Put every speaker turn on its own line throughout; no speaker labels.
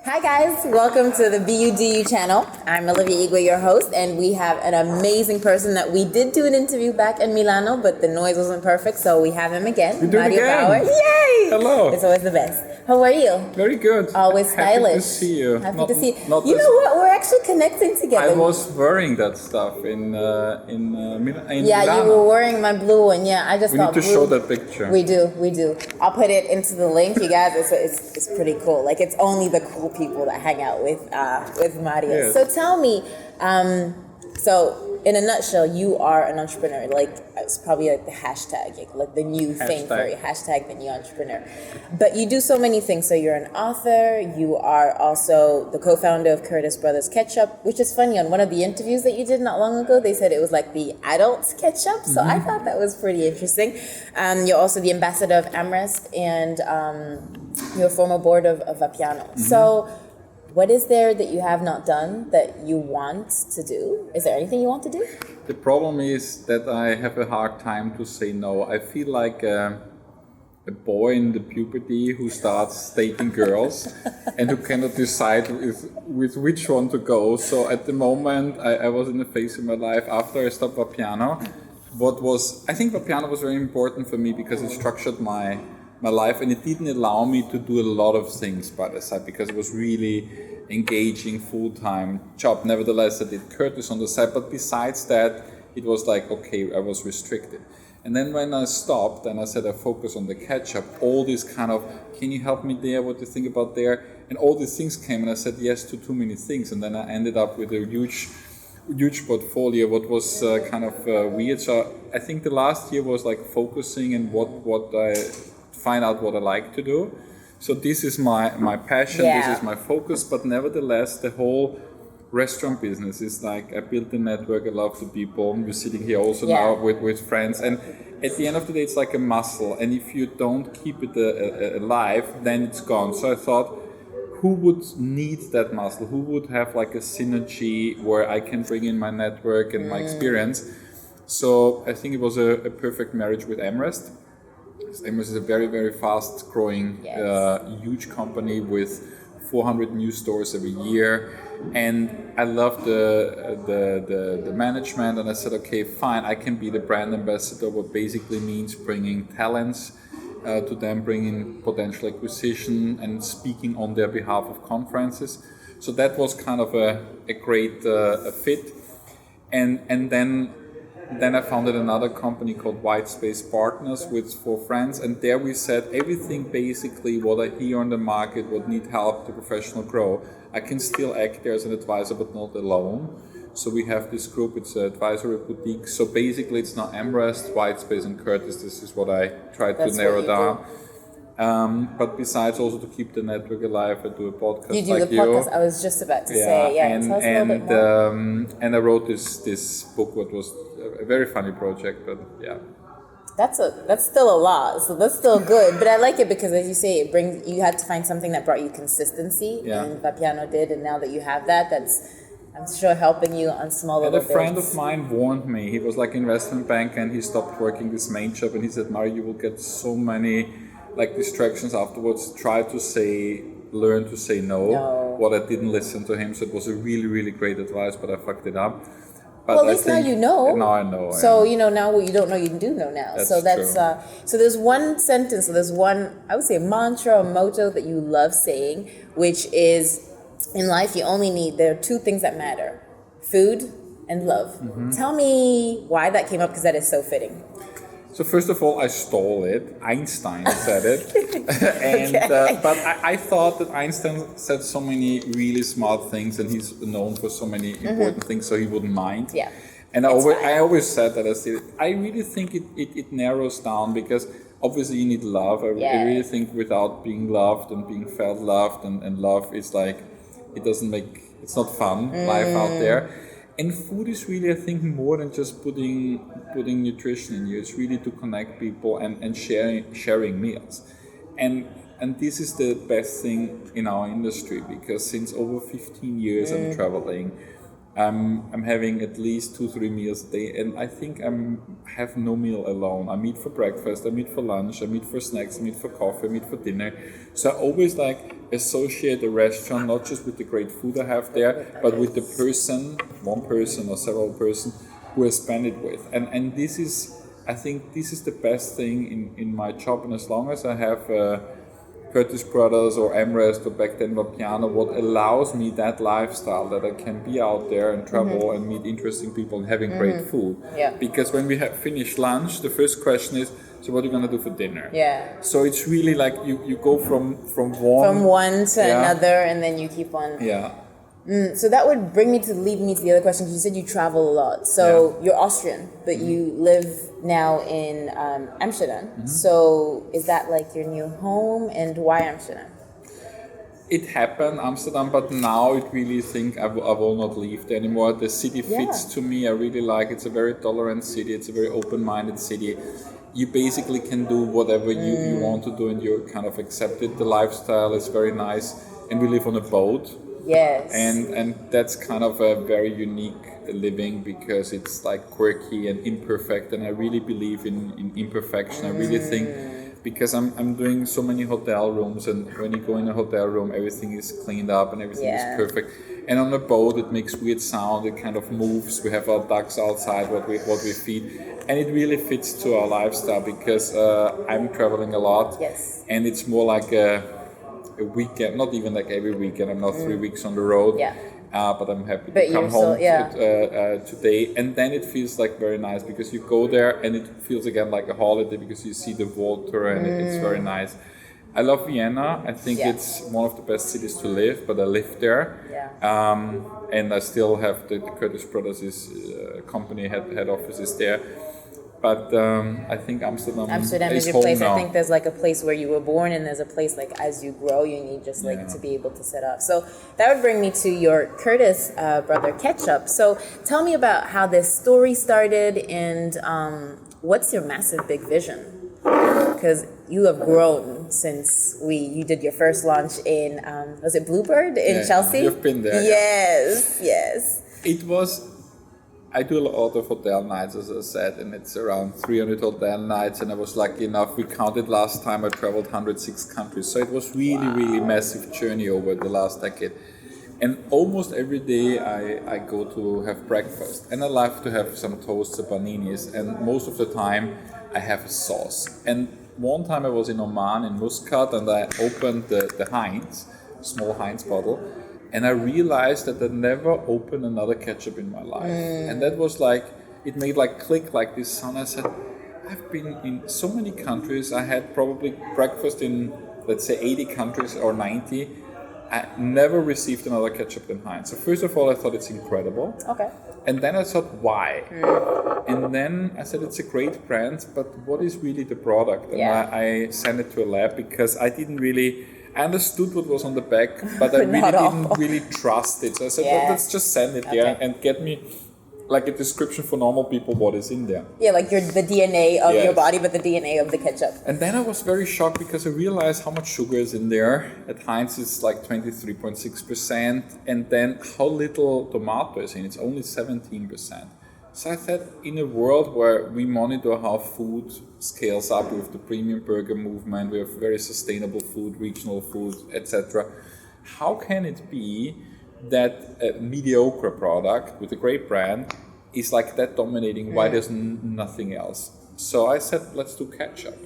Hi guys, welcome to the BUDU channel. I'm Olivia Igwe, your host, and we have an amazing person that we did do an interview back in Milano, but the noise wasn't perfect, so we have him again. Bauer. Yay!
Hello.
It's always the best. How are you?
Very good.
Always stylish.
Happy to see you.
Happy to see you. You know what? We're actually connecting together.
I was wearing that stuff in Milano.
You were wearing my blue one. Yeah, I just
We
thought
need to
blue.
show that picture.
We do. I'll put it into the link, you guys. It's pretty cool. Like, it's only the cool people that hang out with Mario.
Yes.
So tell me, so in a nutshell, you are an entrepreneur. Like, it's probably like the hashtag, like the new thing for you. Hashtag the new entrepreneur. But you do so many things. So you're an author. You are also the co-founder of Curtis Brothers Ketchup, which is funny. On one of the interviews that you did not long ago, they said it was like the adult ketchup. So I thought that was pretty interesting. You're also the ambassador of AmRest, and you're a former board of Vapiano. So what is there that you have not done that you want to do? Is there anything you want to do?
The problem is that I have a hard time to say no. I feel like a boy in the puberty who starts dating girls and who cannot decide with which one to go. So at the moment, I was in a phase in my life after I stopped Vapiano. I think Vapiano was very important for me because it structured my life, and it didn't allow me to do a lot of things by the side because it was really engaging full-time job. Nevertheless, I did Curtis on the side, but besides that, it was like, okay, I was restricted. And then when I stopped and I said I focus on the Ketchup, all this kind of, can you help me there, what do you think about there? And all these things came, and I said yes to too many things, and then I ended up with a huge portfolio, what was kind of weird. So I think the last year was like focusing and what I find out what I like to do. So this is my passion, This is my focus, but nevertheless the whole restaurant business is like I built a network, I love the people, we're sitting here also now with friends, and at the end of the day it's like a muscle, and if you don't keep it alive, then it's gone. So I thought, who would need that muscle? Who would have like a synergy where I can bring in my network and my experience? So I think it was a perfect marriage with AmRest. AmRest is a very, very fast growing, huge company with 400 new stores every year. And I love the management, and I said, okay, fine, I can be the brand ambassador, what basically means bringing talents to them, bringing potential acquisition and speaking on their behalf of conferences. So that was kind of a great fit. And then I founded another company called White Space Partners with 4 friends, and there we said everything basically what I hear on the market, what need help to professional grow, I can still act there as an advisor but not alone. So we have this group, it's an advisory boutique. So basically it's now AmRest, White Space and Curtis. This is what I tried to narrow down. But besides also to keep the network alive, I do a podcast.
You do the podcast. I was just about to say, tell us a little bit more.
And I wrote this book, what was a very funny project, but yeah.
That's still a lot, so that's still good. But I like it because, as you say, you had to find something that brought you consistency, and Vapiano did. And now that you have that, that's, I'm sure, helping you on smaller things.
A friend of mine warned me. He was like investment banker, and he stopped working this main job, and he said, Mario, you will get so many like distractions afterwards. Learn to say no. What I didn't listen to him, so it was a really, really great advice, but I fucked it up. But
well, at least now you know.
Now I know.
So now what you don't know, you do know now.
That's
so
true.
So there's one sentence, so there's one, I would say, mantra or motto that you love saying, which is, in life there are 2 things that matter: food and love. Tell me why that came up, because that is so fitting.
So first of all, I stole it. Einstein said it, but I thought that Einstein said so many really smart things, and he's known for so many important things, so he wouldn't mind.
Yeah.
And I always said that. I really think it narrows down, because obviously you need love. I really think without being loved and being felt loved and love is like, it's not fun life out there. And food is really, I think, more than just putting nutrition in you. It's really to connect people and sharing meals. And this is the best thing in our industry, because since over 15 years I'm traveling, I'm having at least 2-3 meals a day, and I think I have no meal alone. I meet for breakfast, I meet for lunch, I meet for snacks, I meet for coffee, I meet for dinner. So I always associate a restaurant not just with the great food I have there, but with the person, one person or several persons who I spend it with. And this is, I think this is the best thing in my job. And as long as I have Curtis Brothers or AmRest or back then Vapiano, what allows me that lifestyle that I can be out there and travel and meet interesting people and having great food.
Yeah.
Because when we have finished lunch, the first question is, so what are you going to do for dinner?
Yeah.
So it's really like you go from
one to another, and then you keep on.
Yeah.
So that would lead me to the other question, because you said you travel a lot. So you're Austrian, but you live now in Amsterdam. So is that like your new home, and why Amsterdam?
It happened, Amsterdam, but now I really think I will not leave there anymore. The city fits to me. I really like it. It's a very tolerant city. It's a very open-minded city. You basically can do whatever you want to do, and you're kind of accepted. The lifestyle is very nice, and we live on a boat.
Yes.
And that's kind of a very unique living, because it's like quirky and imperfect, and I really believe in imperfection. I really think, because I'm doing so many hotel rooms, and when you go in a hotel room, everything is cleaned up and everything is perfect. And on a boat, it makes weird sound. It kind of moves. We have our ducks outside, what we feed, and it really fits to our lifestyle, because I'm traveling a lot.
Yes.
And it's more like a weekend, not even like every weekend. I'm not 3 weeks on the road.
Yeah.
But I'm happy to come home today, and then it feels like very nice, because you go there and it feels again like a holiday, because you see the water and it's very nice. I love Vienna. I think it's one of the best cities to live, but I live there. And I still have the Curtis Brothers' company head offices there. But I think Amsterdam is
your
home
place.
now.
I think there's like a place where you were born, and there's a place like as you grow, you need just like to be able to set up. So that would bring me to your Curtis brother Ketchup. So tell me about how this story started, and what's your massive big vision? Because you have grown since you did your first launch in was it Bluebird in Chelsea?
You've been there.
Yes.
It was. I do a lot of hotel nights, as I said, and it's around 300 hotel nights, and I was lucky enough, we counted last time, I traveled 106 countries, so it was really massive journey over the last decade. And almost every day I go to have breakfast, and I love to have some toasts or paninis, and most of the time I have a sauce. And one time I was in Oman, in Muscat, and I opened the Heinz, small Heinz bottle, and I realized that I'd never opened another ketchup in my life. And that was like, it made like click like this sound. I said, I've been in so many countries. I had probably breakfast in, let's say, 80 countries or 90. I never received another ketchup than Heinz. So first of all, I thought it's incredible.
Okay.
And then I thought, why? And then I said, it's a great brand, but what is really the product? And I sent it to a lab, because I understood what was on the back, but I really didn't really trust it. So I said, well, let's just send it there and get me like a description for normal people what is in there.
Yeah, like the DNA of your body, but the DNA of the ketchup.
And then I was very shocked, because I realized how much sugar is in there. At Heinz it's like 23.6%, and then how little tomato is in it. It's only 17%. So I thought, in a world where we monitor how food scales up with the premium burger movement, we have very sustainable food, regional food, etc., how can it be that a mediocre product with a great brand is like that dominating? Why there's nothing else? So I said, let's do ketchup.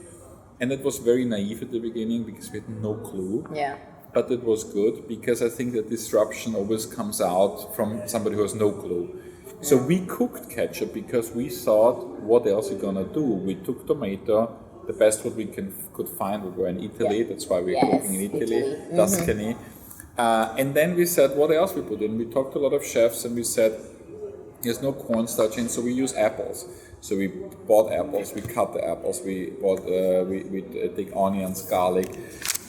And it was very naive at the beginning, because we had no clue.
Yeah.
But it was good, because I think that disruption always comes out from somebody who has no clue. So we cooked ketchup, because we thought, what else are you gonna do? We took tomato, the best what we could find. We were in Italy, that's why we're cooking in Italy. Tuscany. And then we said, what else we put in? We talked to a lot of chefs, and we said, there's no cornstarch in, so we use apples. So we bought apples, we cut the apples, we take onions, garlic,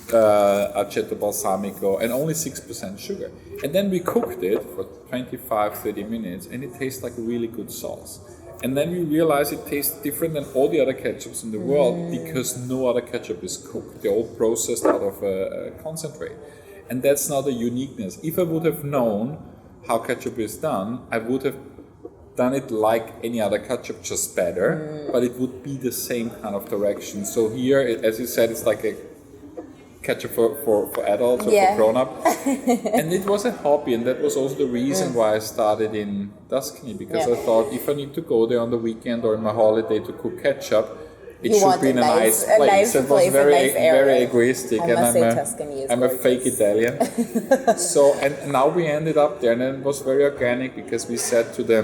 aceto balsamico, and only 6% sugar. And then we cooked it for 25-30 minutes, and it tastes like a really good sauce. And then we realized it tastes different than all the other ketchups in the world, because no other ketchup is cooked. They're all processed out of a concentrate. And that's now the uniqueness. If I would have known how ketchup is done, I would have done it like any other ketchup, just better, but it would be the same kind of direction. So here, as you said, it's like a ketchup for adults or for grown-up. And it was a hobby, and that was also the reason why I started in Tuscany, because I thought if I need to go there on the weekend or in my holiday to cook ketchup, it should be in a nice place. It was very egoistic, and I'm a fake Italian. So, and now we ended up there, and it was very organic because we said to the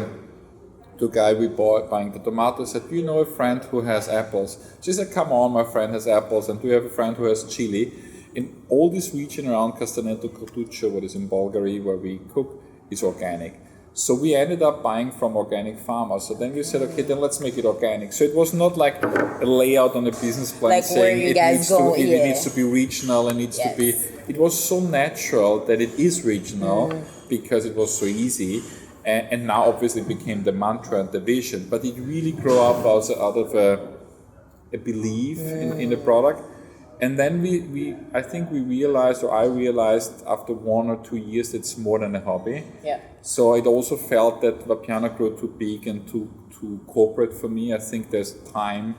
guy we buying the tomatoes, said, do you know a friend who has apples? She said, come on, my friend has apples, and do you have a friend who has chili? In all this region around Castaneto Cotuccio, what is in Bulgaria, where we cook, is organic. So we ended up buying from organic farmers. So then we said, okay, then let's make it organic. So it was not like a layout on a business plan
like
saying
it
needs to be regional, it needs to be. It was so natural that it is regional because it was so easy. And now obviously it became the mantra and the vision. But it really grew up also out of a belief in the product. And then I think I realized after 1 or 2 years it's more than a hobby.
Yeah.
So it also felt that Vapiano grew too big and too corporate for me. I think there's time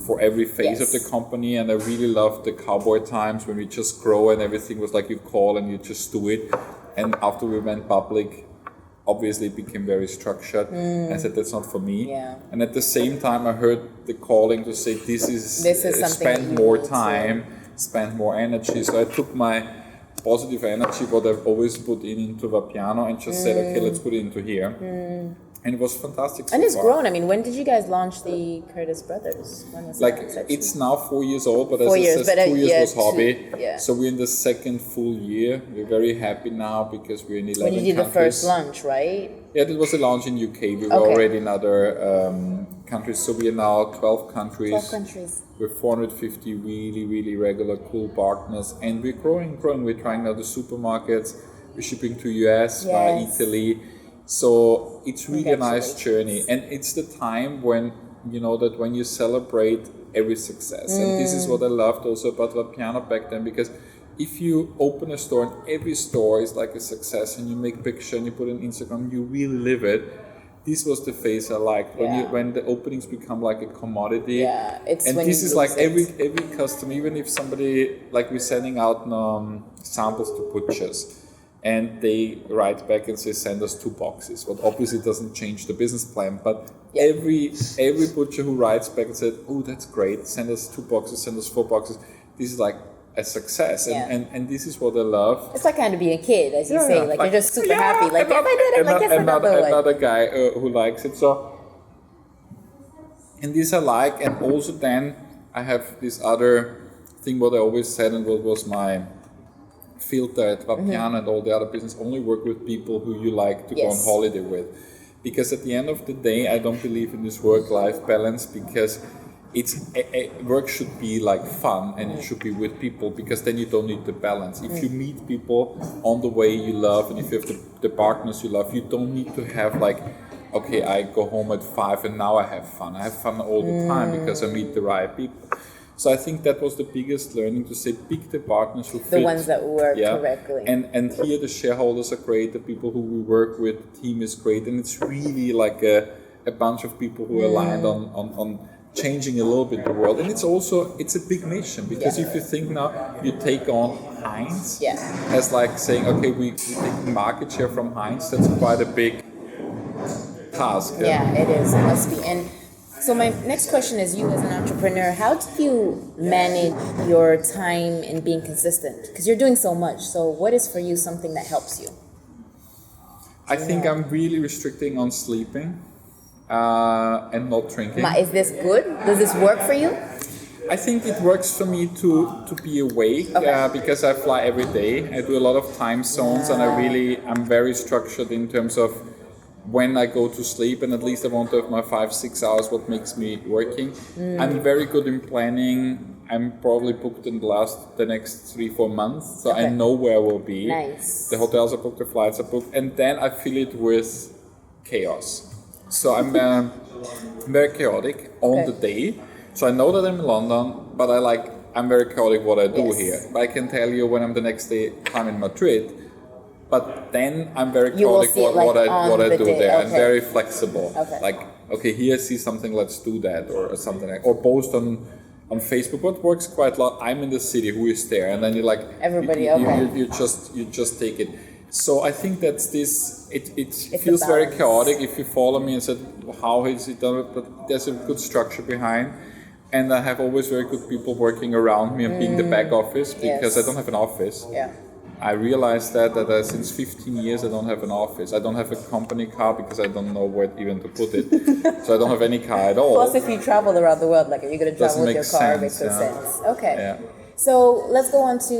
for every phase of the company, and I really loved the cowboy times when we just grow and everything was like you call and you just do it. And after we went public, obviously it became very structured. I said that's not for me.
Yeah.
And at the same time I heard the calling to say this is spend more time, spend more energy. So I took my positive energy, what I've always put into Vapiano, and just said, okay, let's put it into here. And it was fantastic.
And it's grown. I mean, when did you guys launch the Curtis Brothers? When was that?
It's now 4 years old, but
4 years,
but 2 years was hobby.
Yeah.
So we're in the second full year. We're very happy now because we're in 11
countries. When you did the first launch, right?
Yeah, that was a launch in UK. We were already in other countries. So we are now 12 countries.
12 countries.
With 450 really, really regular, cool partners. And we're growing. We're trying now the supermarkets. We're shipping to US, via Italy. So it's really a nice journey, and it's the time when when you celebrate every success. And this is what I loved also about Vapiano back then, because if you open a store and every store is like a success, and you make picture and you put it on Instagram, you really live it. This was the phase I liked when the openings become like a commodity.
Yeah, it's
and
when
this is like every customer, even if somebody, like we're sending out samples to butchers. And they write back and say, send us 2 boxes. What obviously doesn't change the business plan, but every butcher who writes back and said, oh, that's great, send us 2 boxes, send us 4 boxes. This is like a success, and this is what I love.
It's like kind of being a kid, as you say, like you're just super happy. Like, if I did it, like it's
another guy who likes it. So, and this I like, and also then I have this other thing what I always said, and what was my filter at Vapiano and all the other business, only work with people who you like to go on holiday with. Because at the end of the day, I don't believe in this work-life balance, because work should be like fun, and it should be with people, because then you don't need the balance. If you meet people on the way you love, and if you have the partners you love, you don't need to have like, okay, I go home at 5 and now I have fun. I have fun all the time because I meet the right people. So I think that was the biggest learning, to say pick the partners who fit.
The ones that work correctly.
And here the shareholders are great, the people who we work with, the team is great, and it's really like a bunch of people who are aligned on changing a little bit the world. And it's a big mission, because if you think now, you take on Heinz as like saying, okay, we take market share from Heinz, that's quite a big task.
Yeah, it is, it must be. And so my next question is, you as an entrepreneur, how do you manage your time in being consistent? Because you're doing so much. So what is for you something that helps you?
I think I'm really restricting on sleeping and not drinking.
Is this good? Does this work for you?
I think it works for me to be awake because I fly every day. I do a lot of time zones, and I'm very structured in terms of when I go to sleep, and at least I want to have my 5-6 hours what makes me working. I'm very good in planning. I'm probably booked in the next 3-4 months, so I know where I will be.
Nice.
The hotels are booked, the flights are booked, and then I fill it with chaos. So I'm very chaotic on the day. So I know that I'm in London, but I'm very chaotic what I do here. But I can tell you when I'm the next day I'm in Madrid. But then I'm very chaotic what I do there. I'm very flexible. Like, okay, here I see something, let's do that, or something like, or post on on Facebook. What works quite a lot, I'm in the city, who is there? And then you're like,
everybody,
you just take it. So I think that's this, it feels very chaotic if you follow me and said, how is it done? But there's a good structure behind. And I have always very good people working around me and being the back office, because I don't have an office.
Yeah.
I realized that since 15 years I don't have an office. I don't have a company car because I don't know where even to put it. So I don't have any car at all.
Plus, if you travel around the world, like if you're going to travel with your car, it makes sense. Okay.
Yeah.
So let's go on to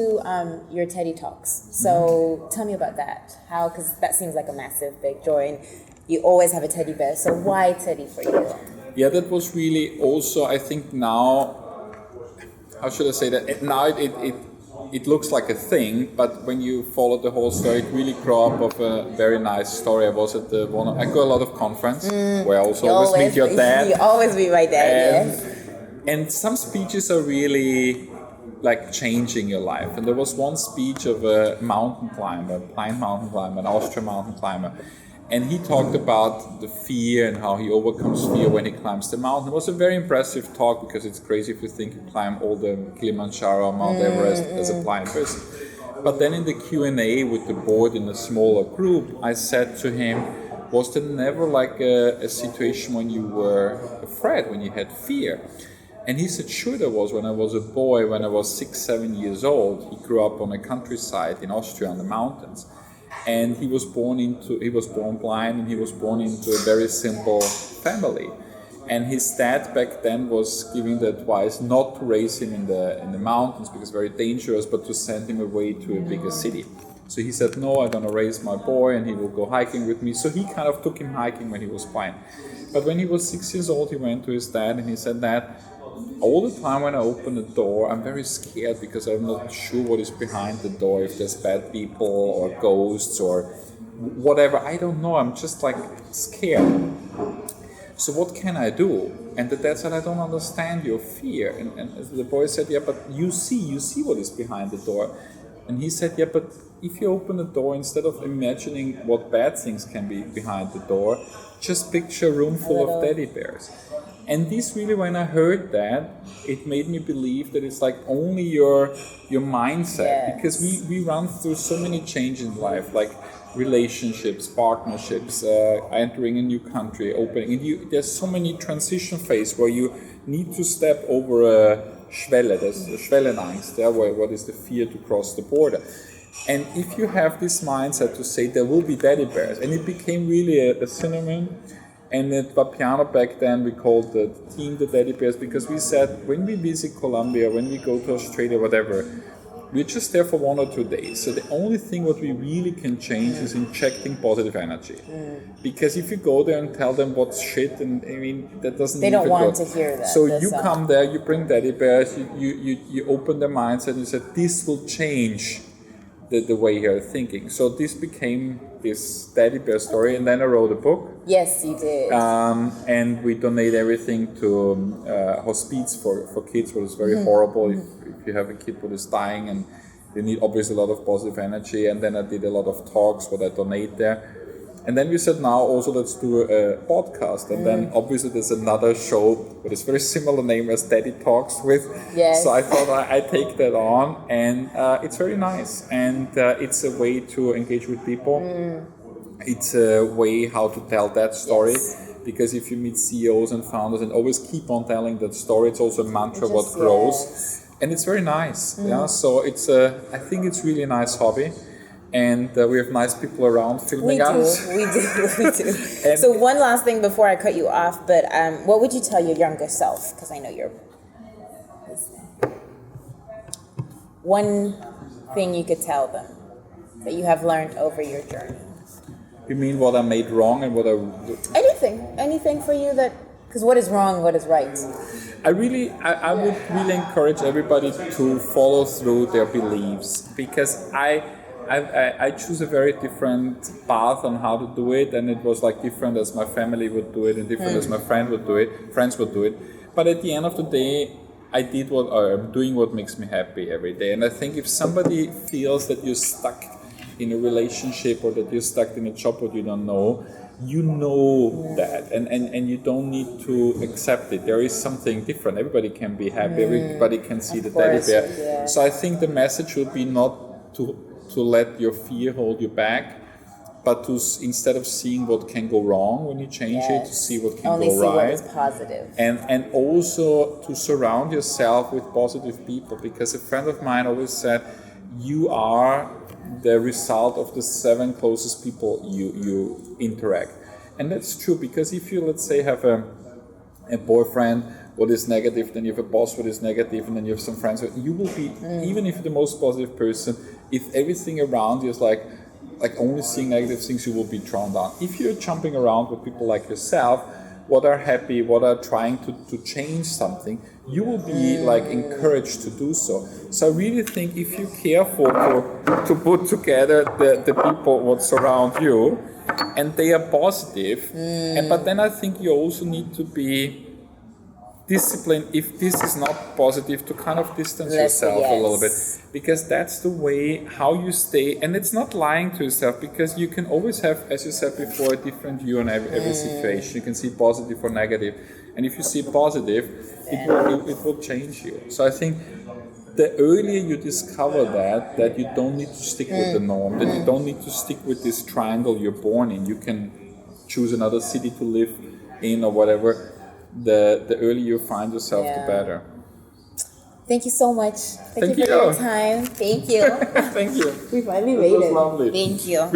your TEDdy Talks. So tell me about that. How? Because that seems like a massive, big joy. And you always have a teddy bear. So why Teddy for you?
Yeah, that was really also, I think now, how should I say that? Now it looks like a thing, but when you follow the whole story, it really grew up of a very nice story. I was at I go a lot of conference where I also always meet your dad.
You always meet my dad, yes.
And some speeches are really like changing your life. And there was one speech of a mountain climber, blind mountain climber, an Austrian mountain climber. And he talked about the fear and how he overcomes fear when he climbs the mountain. It was a very impressive talk, because it's crazy if you think you climb all the Kilimanjaro, Mount Everest as a blind person. But then in the Q&A with the board in a smaller group, I said to him, was there never like a situation when you were afraid, when you had fear? And he said, sure there was. When I was a boy, when I was 6-7 years old, he grew up on a countryside in Austria on the mountains. And he was born blind, and he was born into a very simple family. And his dad back then was giving the advice not to raise him in the mountains because it's very dangerous, but to send him away to a bigger city. So he said, no, I'm gonna raise my boy and he will go hiking with me. So he kind of took him hiking when he was blind. But when he was 6 years old, he went to his dad and he said, Dad, all the time when I open the door, I'm very scared because I'm not sure what is behind the door, if there's bad people or ghosts or whatever. I don't know, I'm just like scared. So what can I do? And the dad said, I don't understand your fear. And the boy said, yeah, but you see what is behind the door. And he said, yeah, but if you open the door, instead of imagining what bad things can be behind the door, just picture a room full of teddy bears. And this really, when I heard that, it made me believe that it's like only your mindset, because we run through so many changes in life, like relationships, partnerships, entering a new country, opening. And there's so many transition phases where you need to step over a Schwelle, there's a Schwellenangst, what is the fear to cross the border. And if you have this mindset to say there will be teddy bears, and it became really a synonym. And at Vapiano back then we called the team the teddy bears, because we said when we visit Colombia, when we go to Australia, whatever, we're just there for 1 or 2 days. So the only thing what we really can change is injecting positive energy. Because if you go there and tell them what's shit, and I mean that doesn't.
They don't want to hear that.
So you come there, you bring teddy bears, you open their minds, and you said this will change the way you're thinking. So this became this teddy bear story, and then I wrote a book.
Yes, you did.
And we donate everything to hospice for kids, which is very horrible if you have a kid who is dying, and they need obviously a lot of positive energy. And then I did a lot of talks what I donate there. And then we said, now also let's do a podcast. And then obviously there's another show with a very similar name as Teddy Talks with.
Yes.
So I thought I take that on, and it's very nice. And it's a way to engage with people. It's a way how to tell that story. Yes. Because if you meet CEOs and founders and always keep on telling that story, it's also a mantra what grows. Yes. And it's very nice. Yeah. So it's I think it's really a nice hobby. And we have nice people around filming us.
We do. So one last thing before I cut you off, but what would you tell your younger self? Because I know you're listening. One thing you could tell them that you have learned over your journey.
You mean what I made wrong and what I...
Anything for you that... Because what is wrong, what is right?
I would really encourage everybody to follow through their beliefs, because I choose a very different path on how to do it, and it was like different as my family would do it and different as my friends would do it. But at the end of the day, I'm doing what makes me happy every day. And I think if somebody feels that you're stuck in a relationship or that you're stuck in a job what you don't know, you know that, and you don't need to accept it. There is something different. Everybody can be happy. Everybody can see the teddy bear.
Yeah.
So I think the message would be not to let your fear hold you back, but to instead of seeing what can go wrong when you change it, to see what can
only
go
see
right.
what is positive.
And also to surround yourself with positive people, because a friend of mine always said, you are the result of the 7 closest people you interact. And that's true, because if you, let's say, have a boyfriend what is negative, then you have a boss what is negative, and then you have some friends, you will be, even if you're the most positive person, if everything around you is like only seeing negative things, you will be drawn down. If you're jumping around with people like yourself, what are happy, what are trying to change something, you will be like encouraged to do so. So I really think if you're careful to put together the people what surround you, and they are positive, but then I think you also need to be discipline if this is not positive, to kind of distance yourself a little bit, because that's the way how you stay. And it's not lying to yourself, because you can always have, as you said before, a different view on every situation. You can see positive or negative, and if you see positive, it will change you. So I think the earlier you discover that you don't need to stick with the norm, that you don't need to stick with this triangle you're born in, you can choose another city to live in or whatever. The earlier you find yourself, the better.
Thank you so much. Thank you for your time. Thank you.
Thank you.
We finally made it.
Lovely.
Thank you.